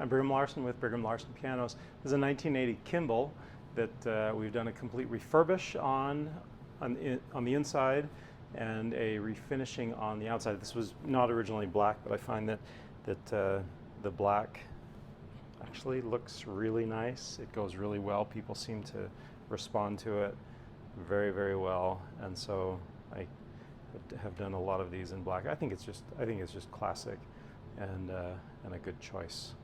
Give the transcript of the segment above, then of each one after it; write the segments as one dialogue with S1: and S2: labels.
S1: I'm Brigham Larson with Brigham Larson Pianos. This is a 1980 Kimball that we've done a complete refurbish on the inside and a refinishing on the outside. This was not originally black, but I find that the black actually looks really nice. It goes really well. People seem to respond to it very, very well, and so I have done a lot of these in black. I think it's just classic and a good choice.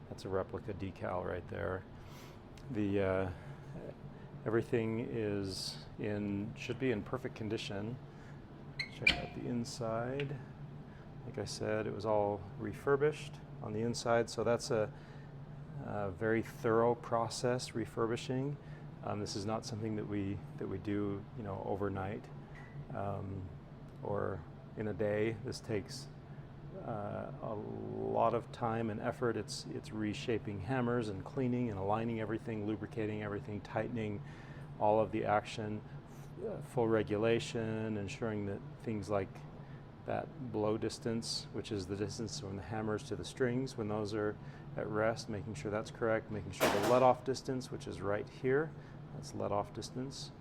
S1: That's a replica decal right there. The everything should be in perfect condition. Check out the inside. Like I said, it was all refurbished on the inside, so that's a very thorough process, refurbishing. This is not something that we do, overnight or in a day. This takes a lot of time and effort. It's reshaping hammers and cleaning and aligning everything, lubricating everything, tightening all of the action, full regulation, ensuring that things like that blow distance, which is the distance from the hammers to the strings when those are at rest, making sure that's correct, making sure the let-off distance, which is right here, that's let-off distance.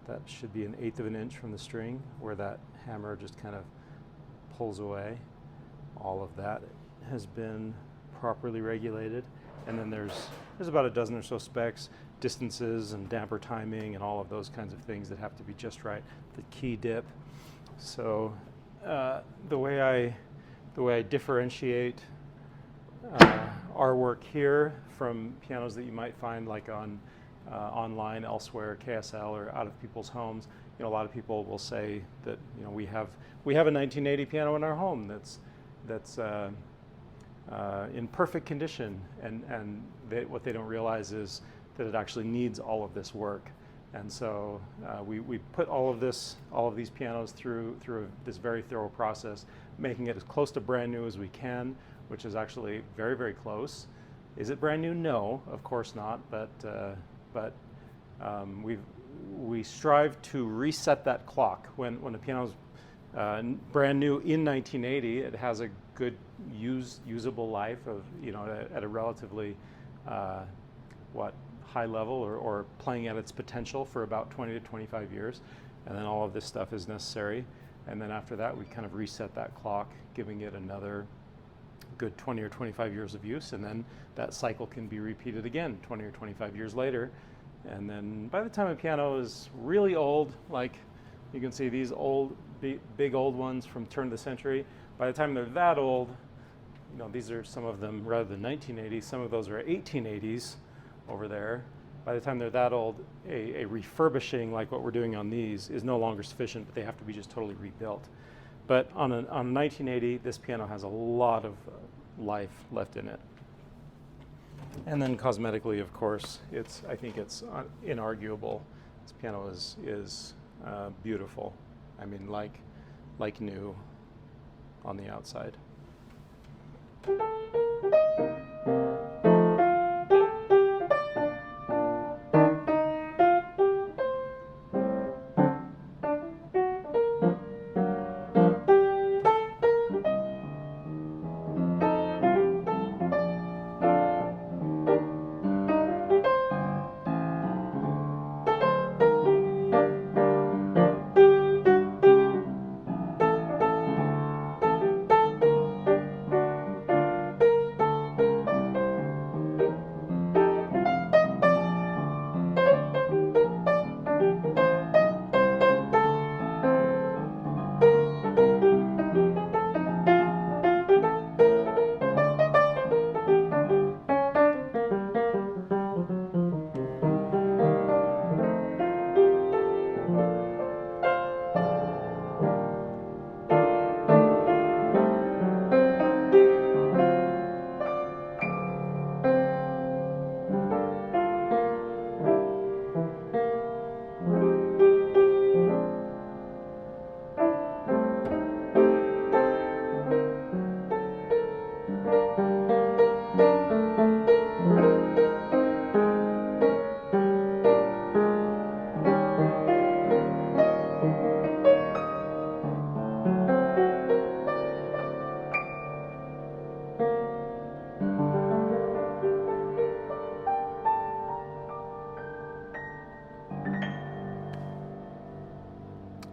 S1: That should be 1/8 of an inch from the string where that hammer just kind of pulls away. All of that has been properly regulated. And then there's about a dozen or so specs, distances and damper timing and all of those kinds of things that have to be just right. The key dip. So the way I differentiate our work here from pianos that you might find like on online elsewhere, KSL or out of people's homes, a lot of people will say that we have a 1980 piano in our home that's in perfect condition, and what they don't realize is that it actually needs all of this work. And so we put all of these pianos through this very thorough process, making it as close to brand new as we can, which is actually very, very close. Is it brand new? No, of course not. But we strive to reset that clock. When a piano's brand new in 1980, it has a good usable life of at a relatively high level or playing at its potential for about 20 to 25 years, and then all of this stuff is necessary. And then after that, we kind of reset that clock, giving it another good 20 or 25 years of use, and then that cycle can be repeated again 20 or 25 years later. And then by the time a piano is really old, like you can see these old, big old ones from turn of the century, by the time they're that old, these are some of them rather than 1980s, some of those are 1880s over there. By the time they're that old, a refurbishing like what we're doing on these is no longer sufficient, but they have to be just totally rebuilt. But on a 1980, this piano has a lot of life left in it. And then cosmetically, of course, I think it's inarguable. This piano is beautiful. I mean, like new on the outside.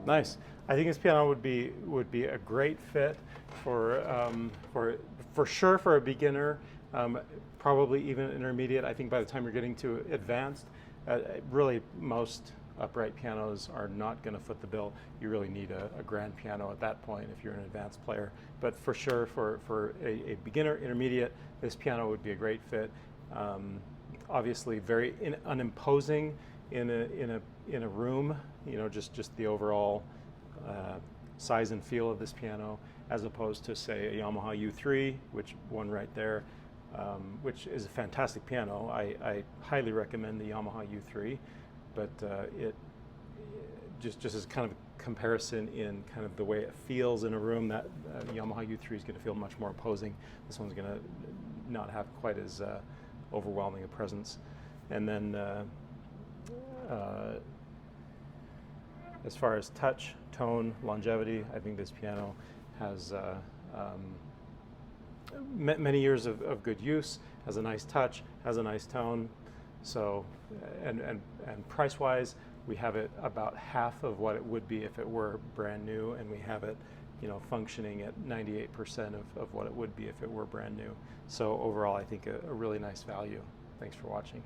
S1: Nice. I think this piano would be a great fit for sure for a beginner, probably even intermediate. I think by the time you're getting to advanced, really most upright pianos are not going to foot the bill. You really need a grand piano at that point if you're an advanced player. But for sure, for a beginner, intermediate, this piano would be a great fit. Obviously, very unimposing in a room. You know, just the overall size and feel of this piano, as opposed to say a Yamaha U3, which one right there, which is a fantastic piano. I highly recommend the Yamaha U3, but it just as kind of a comparison in kind of the way it feels in a room, that Yamaha U3 is going to feel much more imposing. This one's going to not have quite as overwhelming a presence. And then as far as touch, tone, longevity, I think this piano has many years of good use, has a nice touch, has a nice tone. So, and price-wise, we have it about half of what it would be if it were brand new, and we have it, you know, functioning at 98% of what it would be if it were brand new. So overall, I think a really nice value. Thanks for watching.